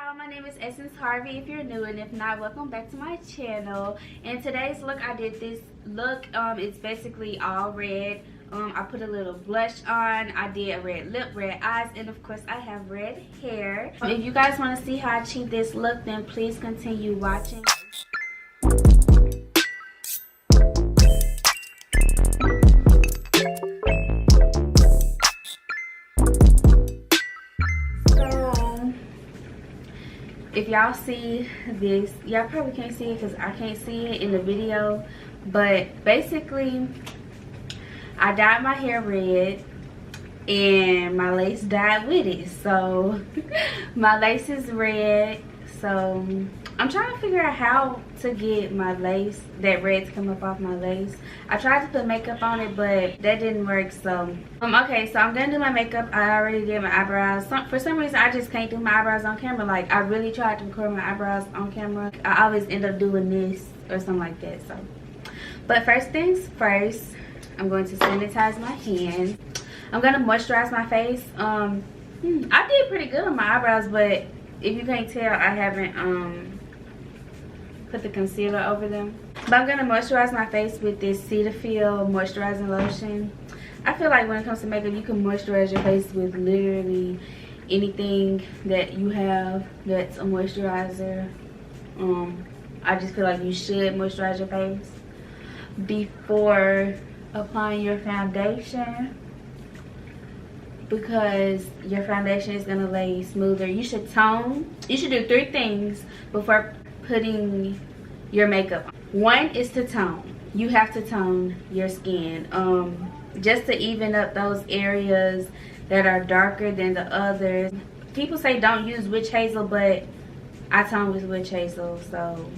y'all, my name is Essence Harvey if you're new, and if not, welcome back to my channel. In today's look, I did this look. It's basically all red. I put a little blush on, I did a red lip, red eyes, and of course I have red hair. If you guys want to see how I achieve this look, then please continue watching. If y'all see this, y'all probably can't see it because I can't see it in the video, but basically I dyed my hair red and my lace dyed with it. So my lace is red, so I'm trying to figure out how to get my lace, that red, to come up off my lace. I tried to put makeup on it, but that didn't work. So okay, so I'm gonna do my makeup. I already did my eyebrows. For some reason I just can't do my eyebrows on camera. Like, I really tried to record my eyebrows on camera. I always end up doing this or something like that. So, but first things first, I'm going to sanitize my hands. I'm gonna moisturize my face. I did pretty good on my eyebrows, but if you can't tell, I haven't put the concealer over them. But I'm gonna moisturize my face with this Cetaphil moisturizing lotion. I feel like when it comes to makeup, you can moisturize your face with literally anything that you have that's a moisturizer. I just feel like you should moisturize your face before applying your foundation, because your foundation is gonna lay smoother. You should tone. You should do 3 things before putting your makeup on. 1 is to tone. You have to tone your skin, just to even up those areas that are darker than the others. People say don't use witch hazel, but I tone with witch hazel, so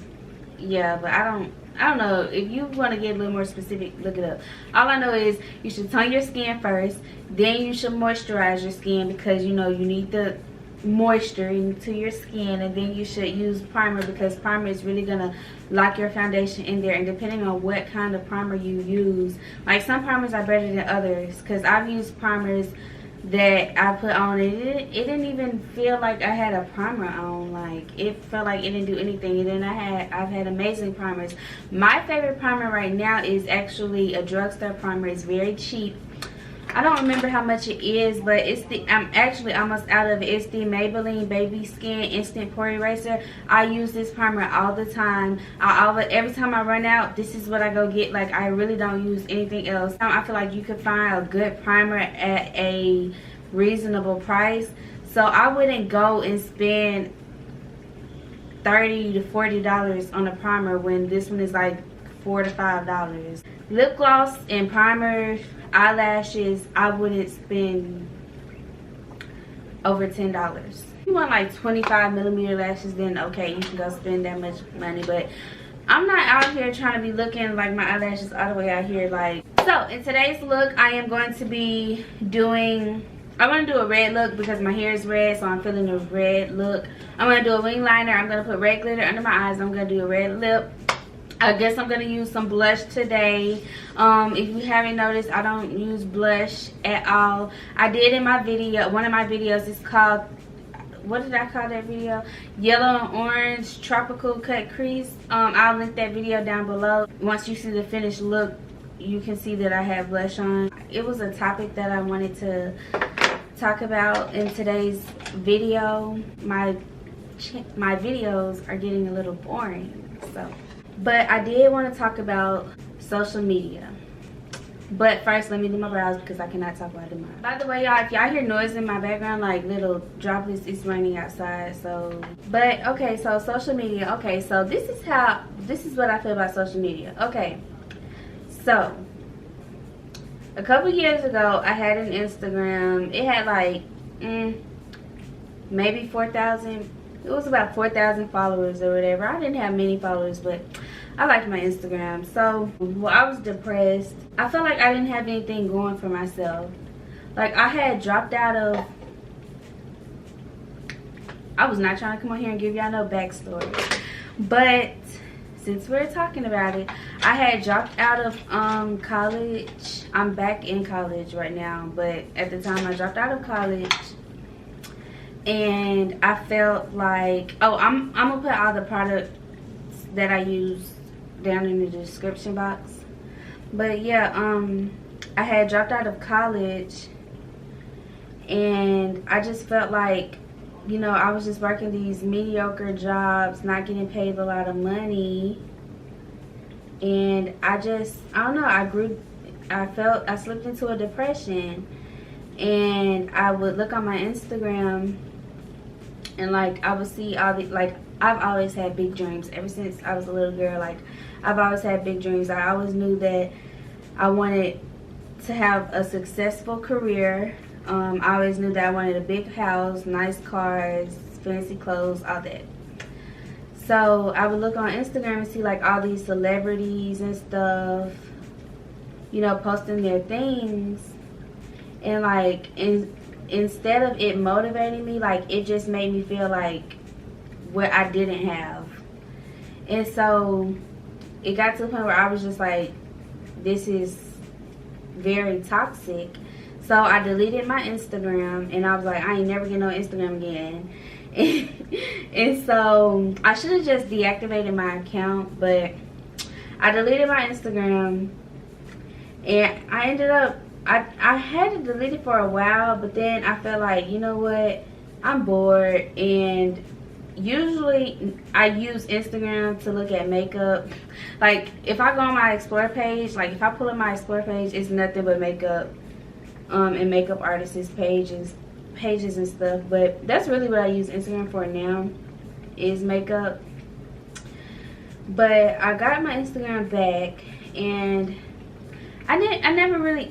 yeah. But I don't know. If you want to get a little more specific, look it up. All I know is you should tone your skin first, then you should moisturize your skin, because you know you need the moisture into your skin, and then you should use primer, because primer is really gonna lock your foundation in there. And depending on what kind of primer you use, like some primers are better than others, because I've used primers that I put on and it didn't even feel like I had a primer on. Like, it felt like it didn't do anything. And then I've had amazing primers. My favorite primer right now is actually a drugstore primer. It's very cheap. I don't remember how much it is, but I'm actually almost out of it. It's the Maybelline Baby Skin Instant Pore Eraser. I use this primer all the time. Every time I run out, this is what I go get. Like, I really don't use anything else. I feel like you could find a good primer at a reasonable price. So I wouldn't go and spend $30 to $40 on a primer when this one is like $4 to $5. Lip gloss and primer, eyelashes, I wouldn't spend over $10. If you want like 25mm lashes, then okay, you can go spend that much money. But I'm not out here trying to be looking like my eyelashes all the way out here. Like, so in today's look, I am going to be doing, I want to do a red look because my hair is red, so I'm feeling a red look. I'm going to do a wing liner. I'm going to put red glitter under my eyes. I'm going to do a red lip. I guess I'm gonna use some blush today. If you haven't noticed, I don't use blush at all. I did in my video, one of my videos is called, what did I call that video? Yellow and Orange Tropical Cut Crease. I'll link that video down below. Once you see the finished look, you can see that I have blush on. It was a topic that I wanted to talk about in today's video. My videos are getting a little boring, so. But I did want to talk about social media. But first, let me do my brows because I cannot talk about them. By the way, y'all, if y'all hear noise in my background, like little droplets, it's raining outside. So, but okay, so social media. Okay, so this is what I feel about social media. Okay, so a couple years ago, I had an Instagram. It had like maybe 4,000. It was about 4,000 followers or whatever. I didn't have many followers, but I liked my Instagram. So, well, I was depressed. I felt like I didn't have anything going for myself. Like, I had dropped out of, I was not trying to come on here and give y'all no backstory. But since we're talking about it, I had dropped out of college. I'm back in college right now. But at the time I dropped out of college, and I felt like, oh, I'm gonna put all the products that I use down in the description box. But yeah, I had dropped out of college, and I just felt like, you know, I was just working these mediocre jobs, not getting paid a lot of money, and I don't know, I slipped into a depression. And I would look on my Instagram, and like I would see all the, like, I've always had big dreams ever since I was a little girl. Like, I've always had big dreams. I always knew that I wanted to have a successful career. I always knew that I wanted a big house, nice cars, fancy clothes, all that. So I would look on Instagram and see like all these celebrities and stuff, you know, posting their things. And like, instead of it motivating me, like, it just made me feel like what I didn't have. And so it got to the point where I was just like, this is very toxic. So I deleted my Instagram, and I was like, I ain't never getting on Instagram again. And so I should have just deactivated my account, but I deleted my Instagram, and I ended up, I had to delete it for a while, but then I felt like, you know what, I'm bored. And usually I use Instagram to look at makeup. Like, if I go on my explore page, like if I pull up my explore page, it's nothing but makeup and makeup artists pages and stuff. But that's really what I use Instagram for now, is makeup. But I got my Instagram back, and I never really,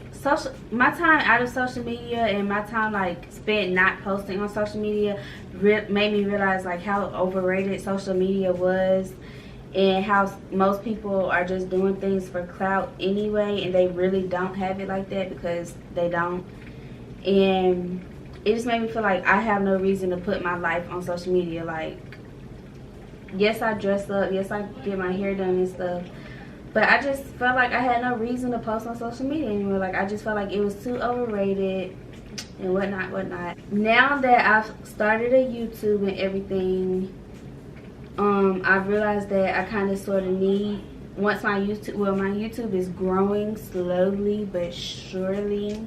my time out of social media and my time like spent not posting on social media made me realize like how overrated social media was, and how most people are just doing things for clout anyway, and they really don't have it like that, because they don't. And it just made me feel like I have no reason to put my life on social media. Like, yes, I dress up, yes, I get my hair done and stuff, but I just felt like I had no reason to post on social media anymore. Like, I just felt like it was too overrated and whatnot. Now that I've started a YouTube and everything, I've realized that I kind of sort of need, once my YouTube is growing slowly but surely.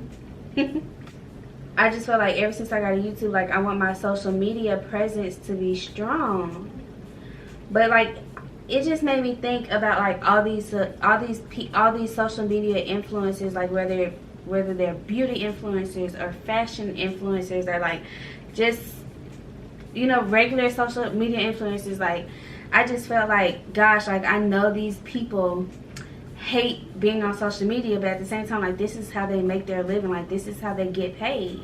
I just felt like ever since I got a YouTube, like, I want my social media presence to be strong. But like, it just made me think about like all these social media influencers, like whether they're beauty influencers or fashion influencers, or like just, you know, regular social media influencers. Like, I just felt like, gosh, like, I know these people hate being on social media, but at the same time, like, this is how they make their living, like, this is how they get paid.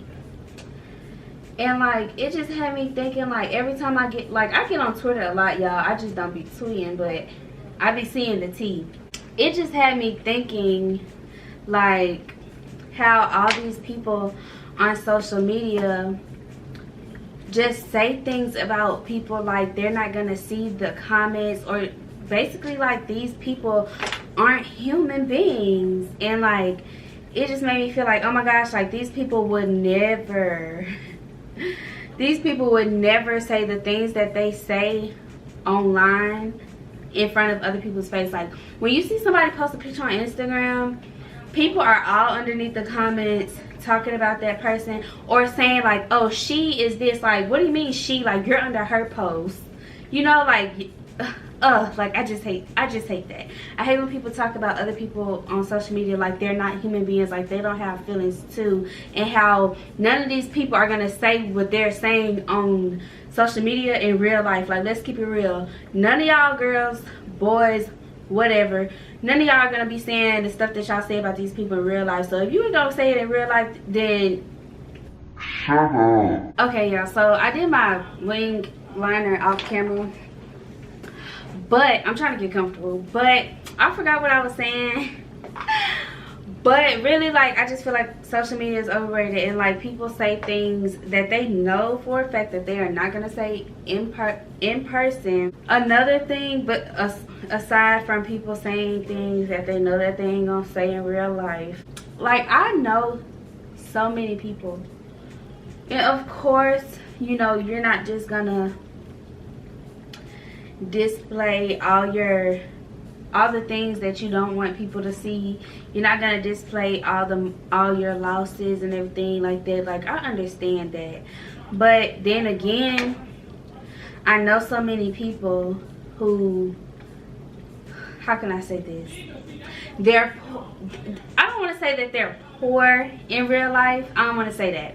And like, it just had me thinking, like, every time I get on Twitter a lot, y'all. I just don't be tweeting, but I be seeing the tea. It just had me thinking, like, how all these people on social media just say things about people like they're not gonna see the comments, or basically like these people aren't human beings. And like, it just made me feel like, oh my gosh, like, these people would never say the things that they say online in front of other people's face. Like, when you see somebody post a picture on Instagram, people are all underneath the comments talking about that person, or saying like, oh, she is this. Like, what do you mean she? Like, you're under her post, you know? Like, like, I just hate that. I hate when people talk about other people on social media like they're not human beings, like they don't have feelings too, and how none of these people are gonna say what they're saying on social media in real life. Like, let's keep it real. None of y'all girls, boys, whatever, none of y'all are gonna be saying the stuff that y'all say about these people in real life. So if you ain't gonna say it in real life, then shut up. Okay, y'all, so I did my wing liner off camera, but I'm trying to get comfortable, but I forgot what I was saying. But really, like, I just feel like social media is overrated, and like, people say things that they know for a fact that they are not gonna say in person. Another thing, but aside from people saying things that they know that they ain't gonna say in real life, like, I know so many people, and of course, you know, you're not just gonna display all the things that you don't want people to see. You're not gonna display all your losses and everything like that. Like, I understand that, but then again, I know so many people who, how can I say this, I don't want to say that they're poor in real life. I don't want to say that,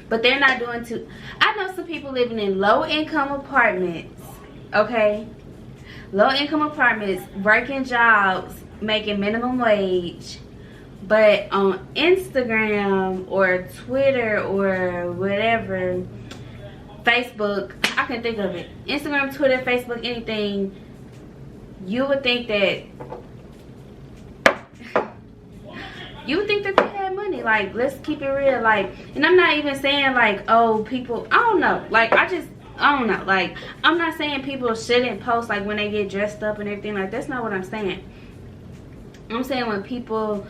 but they're not doing too. I know some people living in low income apartments, okay, low income apartments, working jobs, making minimum wage, but on Instagram or Twitter or whatever, Facebook, I can think of it, Instagram, Twitter, Facebook, anything, you would think that they had money. Like, let's keep it real. Like, and I'm not even saying like, oh, people, I don't know, like, I don't know, like, I'm not saying people shouldn't post like when they get dressed up and everything. Like, that's not what I'm saying. I'm saying when people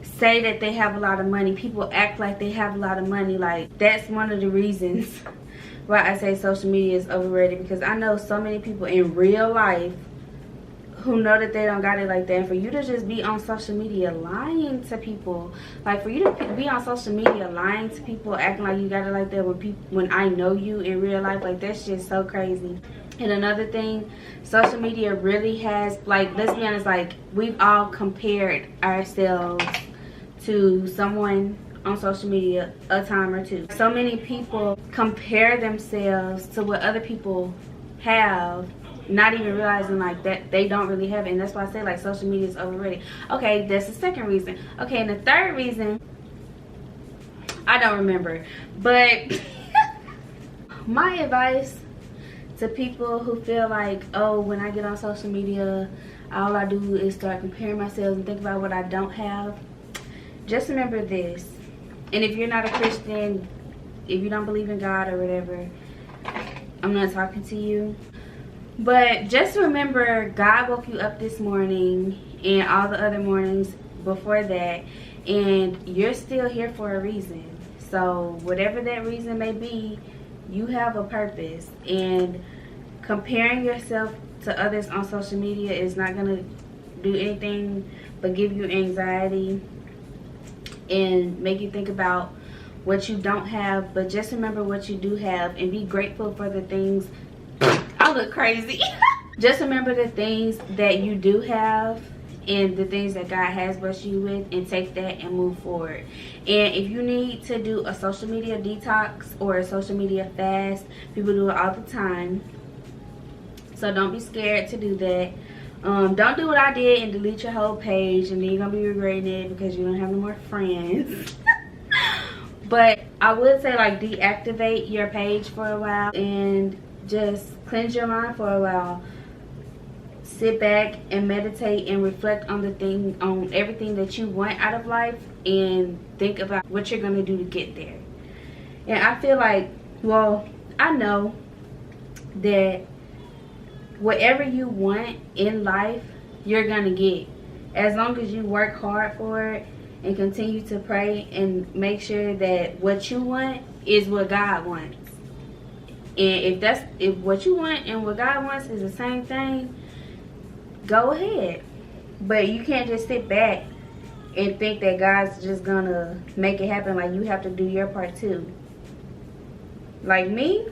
say that they have a lot of money, people act like they have a lot of money. Like, that's one of the reasons why I say social media is overrated, because I know so many people in real life who know that they don't got it like that. And for you to just be on social media lying to people, like, for you to be on social media lying to people, acting like you got it like that when I know you in real life, like, that's just so crazy. And another thing, social media really has, like, let's be honest, like, we've all compared ourselves to someone on social media a time or two. So many people compare themselves to what other people have, not even realizing like that they don't really have it. And that's why I say like social media is overrated. Okay, that's the second reason. Okay, and the third reason, I don't remember, but my advice to people who feel like, oh, when I get on social media, all I do is start comparing myself and think about what I don't have, just remember this. And if you're not a Christian, if you don't believe in God or whatever, I'm not talking to you. But just remember, God woke you up this morning and all the other mornings before that, and you're still here for a reason. So whatever that reason may be, you have a purpose. And comparing yourself to others on social media is not going to do anything but give you anxiety and make you think about what you don't have. But just remember what you do have and be grateful for the things. I look crazy. Just remember the things that you do have and the things that God has blessed you with, and take that and move forward. And if you need to do a social media detox or a social media fast, people do it all the time, so don't be scared to do that. Don't do what I did and delete your whole page and then you're gonna be regretting it because you don't have no more friends. But I would say, like, deactivate your page for a while and just cleanse your mind for a while. Sit back and meditate and reflect on everything that you want out of life, and think about what you're gonna do to get there. And I feel like, well, I know that whatever you want in life, you're gonna get, as long as you work hard for it and continue to pray and make sure that what you want is what God wants. And if what you want and what God wants is the same thing, go ahead. But you can't just sit back and think that God's just gonna make it happen. Like, you have to do your part too. Like me,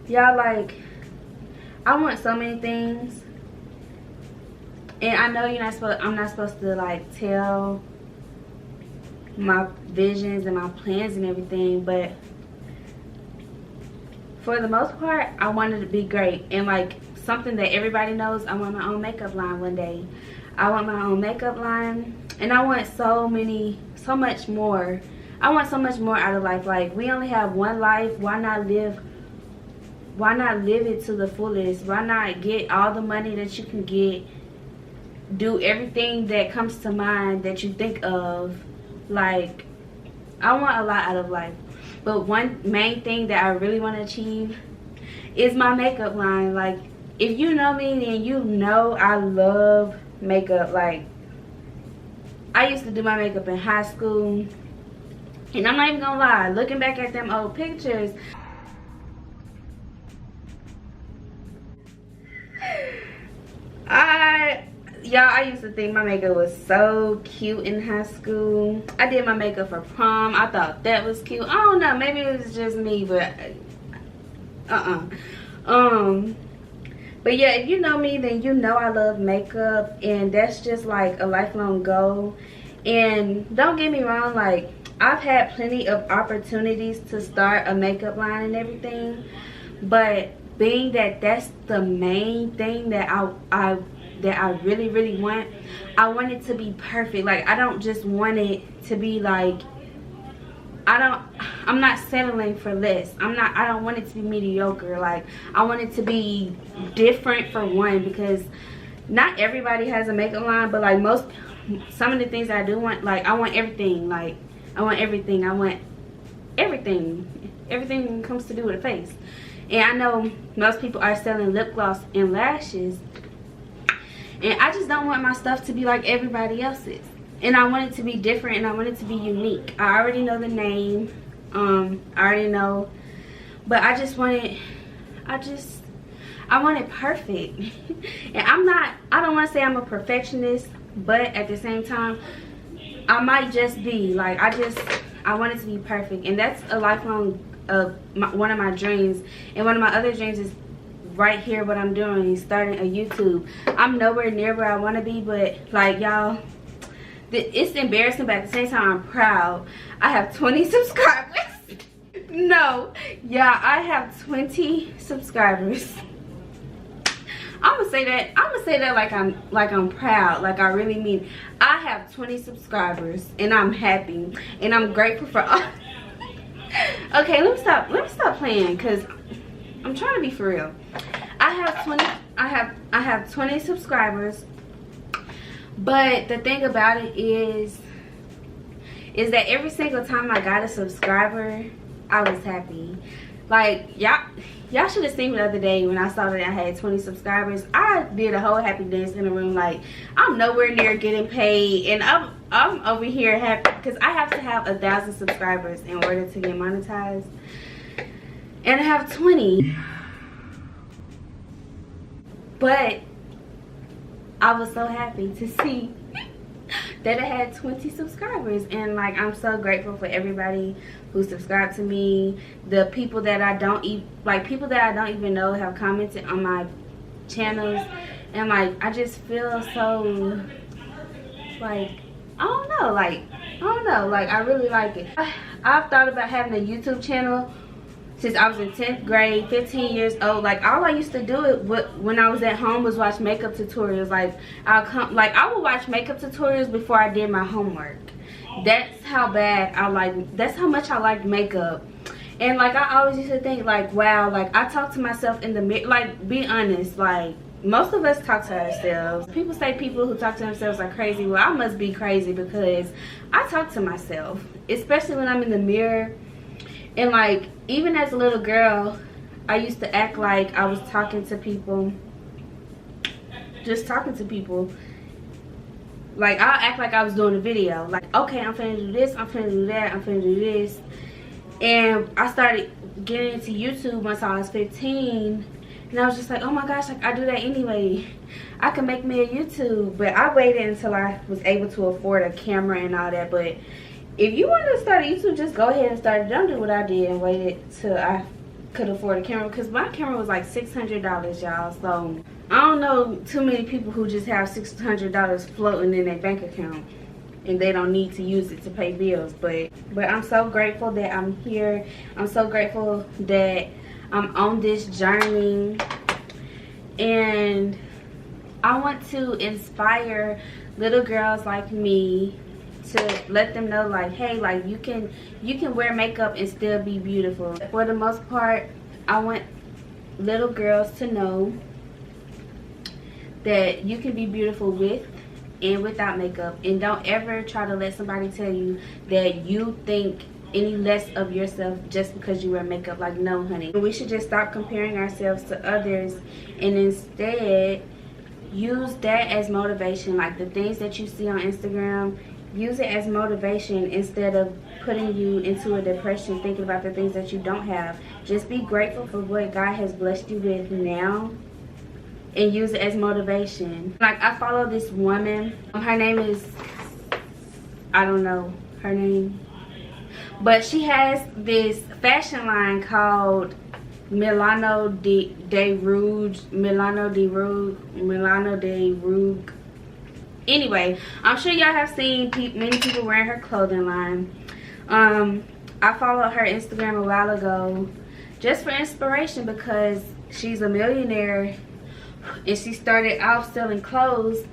y'all, like, I want so many things, and I know I'm not supposed to like tell my visions and my plans and everything, but for the most part, I want it to be great. And like, something that everybody knows, I want my own makeup line one day. I want my own makeup line, and I want so much more. I want so much more out of life. Like, we only have one life. Why not live it to the fullest? Why not get all the money that you can get? Do everything that comes to mind that you think of. Like, I want a lot out of life. But one main thing that I really want to achieve is my makeup line. Like, if you know me, then you know I love makeup. Like, I used to do my makeup in high school. And I'm not even gonna lie, looking back at them old pictures, I used to think my makeup was so cute in high school. I did my makeup for prom. I thought that was cute. I don't know, maybe it was just me, but but yeah, if you know me, then you know I love makeup, and that's just like a lifelong goal. And don't get me wrong, like I've had plenty of opportunities to start a makeup line and everything, but being that that's the main thing that I really want, I want it to be perfect. Like I don't just want it to be like, I'm not settling for less. I don't want it to be mediocre. Like I want it to be different, for one, because not everybody has a makeup line, but like some of the things I do want, like I want everything. Like I want everything. Everything comes to do with a face. And I know most people are selling lip gloss and lashes, and I just don't want my stuff to be like everybody else's. And I want it to be different, and I want it to be unique. I already know the name. I already know. But I just want it, I want it perfect. And I don't want to say I'm a perfectionist, but at the same time, I might just be. Like, I want it to be perfect. And that's a lifelong, one of my dreams. And one of my other dreams is right here, what I'm doing, starting a YouTube. I'm nowhere near where I want to be, but like, y'all, it's embarrassing, but at the same time I'm proud. I have 20 subscribers. No, yeah, I have 20 subscribers. I'm gonna say that like I'm proud, like I really mean. I have 20 subscribers, and I'm happy, and I'm grateful for all. Okay, let me stop playing, because I'm trying to be for real. I have 20 subscribers. But the thing about it is that every single time I got a subscriber, I was happy. Like, y'all should have seen me the other day when I saw that I had 20 subscribers. I did a whole happy dance in the room. Like, I'm nowhere near getting paid, and I'm over here happy because I have to have 1,000 subscribers in order to get monetized, and I have 20. But I was so happy to see that I had 20 subscribers, and like I'm so grateful for everybody who subscribed to me. The people that I don't even know have commented on my channels, and like I just feel so like I don't know, like I really like it. I've thought about having a YouTube channel since I was in 10th grade, 15 years old. Like, all I used to do when I was at home was watch makeup tutorials. Like, I would watch makeup tutorials before I did my homework. That's how much I liked makeup. And like, I always used to think like, wow, like I talk to myself in the mirror. Like, be honest, like most of us talk to ourselves. People say people who talk to themselves are crazy. Well, I must be crazy because I talk to myself, especially when I'm in the mirror. And like, even as a little girl, I used to act like I was talking to people, just talking to people. Like, I'll act like I was doing a video. Like, okay, I'm finna do this, I'm finna do that, I'm finna do this. And I started getting into YouTube once I was 15. And I was just like, oh my gosh, like I do that anyway. I can make me a YouTube. But I waited until I was able to afford a camera and all that. But if you want to start a YouTube, just go ahead and start it. Don't do what I did and waited till I could afford a camera, because my camera was like $600, y'all. So I don't know too many people who just have $600 floating in their bank account and they don't need to use it to pay bills. But I'm so grateful that I'm here. I'm so grateful that I'm on this journey, and I want to inspire little girls like me to let them know, like, hey, like you can wear makeup and still be beautiful. For the most part, I want little girls to know that you can be beautiful with and without makeup, and don't ever try to let somebody tell you that you think any less of yourself just because you wear makeup. Like, no, honey. We should just stop comparing ourselves to others and instead use that as motivation. Like, the things that you see on Instagram, use it as motivation instead of putting you into a depression thinking about the things that you don't have. Just be grateful for what God has blessed you with now and use it as motivation. Like, I follow this woman. Her name is, I don't know her name, but she has this fashion line called Milano de Rouge. Anyway, I'm sure y'all have seen many people wearing her clothing line. I followed her Instagram a while ago just for inspiration because she's a millionaire and she started off selling clothes,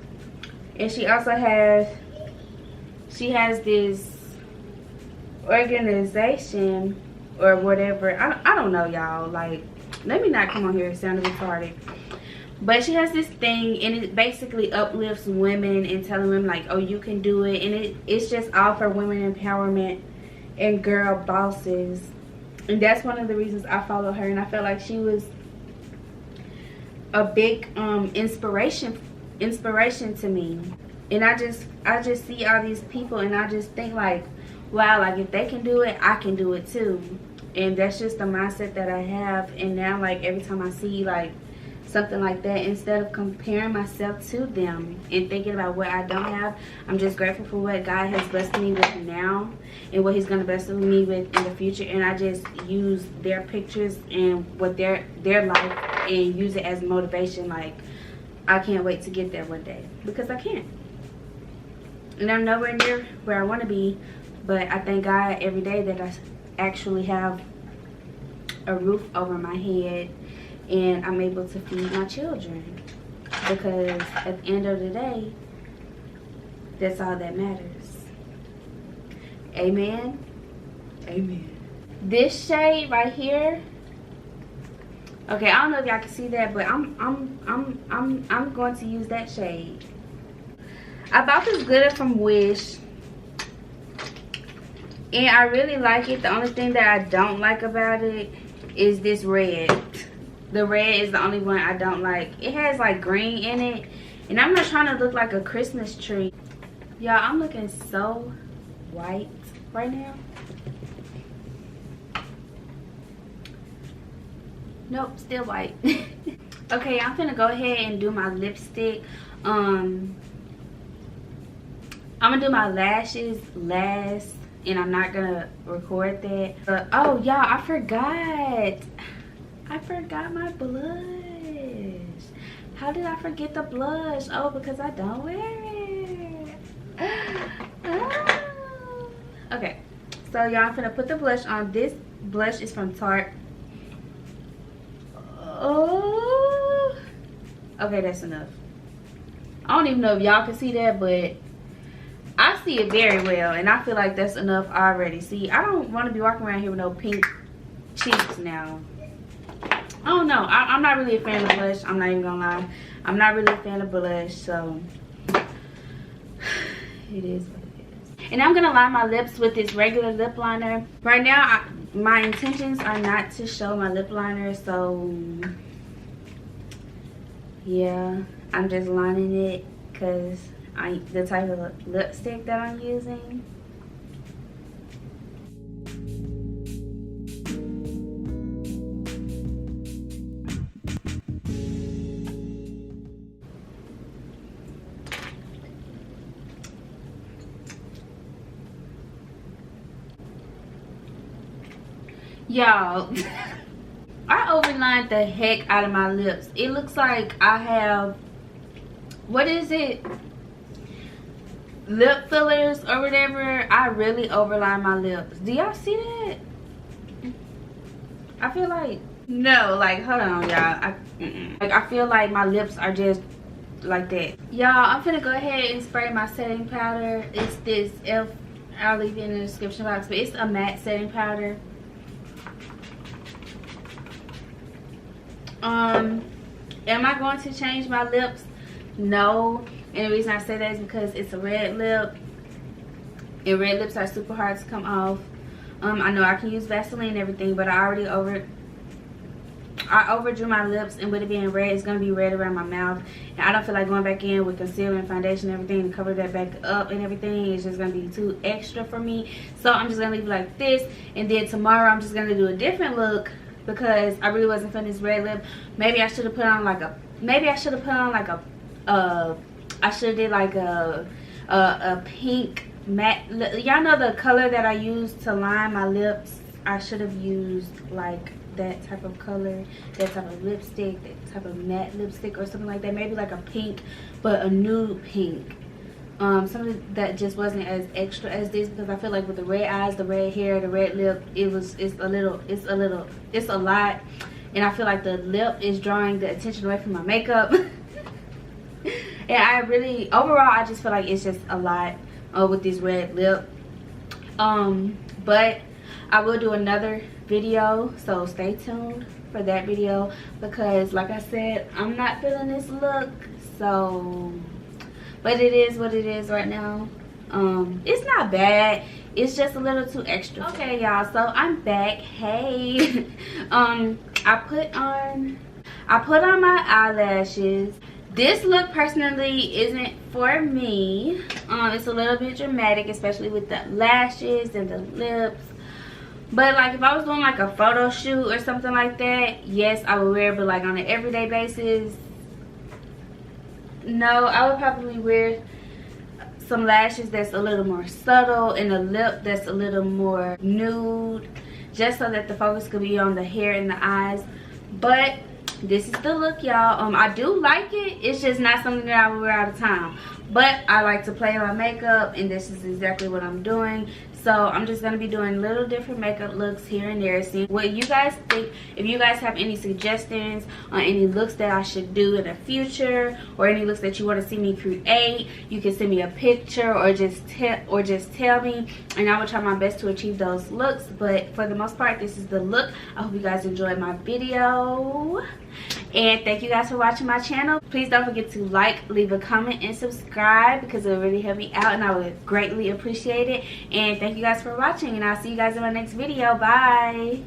and she also has this organization or whatever. I don't know, y'all. Like, let me not come on here and sound retarded. But she has this thing, and it basically uplifts women and telling them, like, oh, you can do it. And it's just all for women empowerment and girl bosses. And that's one of the reasons I follow her. And I felt like she was a big inspiration to me. And I just see all these people, and I just think, like, wow, like, if they can do it, I can do it too. And that's just the mindset that I have. And now, like, every time I see, like, something like that, instead of comparing myself to them and thinking about what I don't have, I'm just grateful for what God has blessed me with now and what he's going to bless me with in the future. And I just use their pictures and what their life and use it as motivation. Like, I can't wait to get there one day, because I can't. And I'm nowhere near where I want to be, but I thank God every day that I actually have a roof over my head and I'm able to feed my children, because at the end of the day, that's all that matters. Amen. Amen. This shade right here, okay, I don't know if y'all can see that, but I'm going to use that shade. I bought this glitter from Wish, and I really like it. The only thing that I don't like about it is this red. The red is the only one I don't like. It has like green in it, and I'm not trying to look like a Christmas tree. Y'all, I'm looking so white right now. Nope, still white. Okay, I'm gonna go ahead and do my lipstick. I'm gonna do my lashes last, and I'm not gonna record that. But oh y'all, I forgot my blush. How did I forget the blush? Oh, because I don't wear it. Okay, so y'all, I'm gonna put the blush on. This blush is from Tarte. Oh, okay, that's enough. I don't even know if y'all can see that, but I see it very well, and I feel like that's enough already. See, I don't want to be walking around here with no pink cheeks now. I don't know. I'm not really a fan of blush. I'm not even gonna lie. I'm not really a fan of blush, so it is what it is. And I'm gonna line my lips with this regular lip liner. Right now, my intentions are not to show my lip liner, so yeah, I'm just lining it because the type of lipstick that I'm using. Y'all, I overlined the heck out of my lips. It looks like I have, what is it, lip fillers or whatever. I really overlined my lips. Do y'all see that? I feel like, no, like, hold on y'all. Like, I feel like my lips are just like that. Y'all, I'm gonna go ahead and spray my setting powder. It's this I'll leave it in the description box, but it's a matte setting powder. Am I going to change my lips? No. And the reason I say that is because it's a red lip, and red lips are super hard to come off. I know I can use Vaseline and everything, but I already I overdrew my lips, and with it being red, it's going to be red around my mouth. And I don't feel like going back in with concealer and foundation and everything to cover that back up and everything. It's just going to be too extra for me. So I'm just going to leave it like this. And then tomorrow I'm just going to do a different look because I really wasn't feeling this red lip. Maybe I should have put on like a, I should have did like a pink matte. Y'all know the color that I use to line my lips. I should have used like that type of color, that type of lipstick, that type of matte lipstick or something like that. Maybe like a pink, but a nude pink. Something that just wasn't as extra as this, because I feel like with the red eyes, the red hair, the red lip, it's a lot. And I feel like the lip is drawing the attention away from my makeup. And I really, overall, I just feel like it's just a lot with this red lip. But I will do another video, so stay tuned for that video, because like I said, I'm not feeling this look. So, but it is what it is right now. It's not bad, it's just a little too extra. Okay y'all, so I'm back. Hey. I put on my eyelashes. This look personally isn't for me. It's a little bit dramatic, especially with the lashes and the lips. But like if I was doing like a photo shoot or something like that, yes, I would wear it. But like on an everyday basis, no, I would probably wear some lashes that's a little more subtle and a lip that's a little more nude, just so that the focus could be on the hair and the eyes. But this is the look, y'all. I do like it. It's just not something that I would wear all the time. But I like to play my makeup, and this is exactly what I'm doing. So I'm just going to be doing little different makeup looks here and there. See what you guys think. If you guys have any suggestions on any looks that I should do in the future, or any looks that you want to see me create, you can send me a picture or just tell me, and I will try my best to achieve those looks. But for the most part, this is the look. I hope you guys enjoyed my video, and thank you guys for watching my channel. Please don't forget to like, leave a comment, and subscribe, because it will really help me out and I would greatly appreciate it. And thank you guys for watching, and I'll see you guys in my next video. Bye.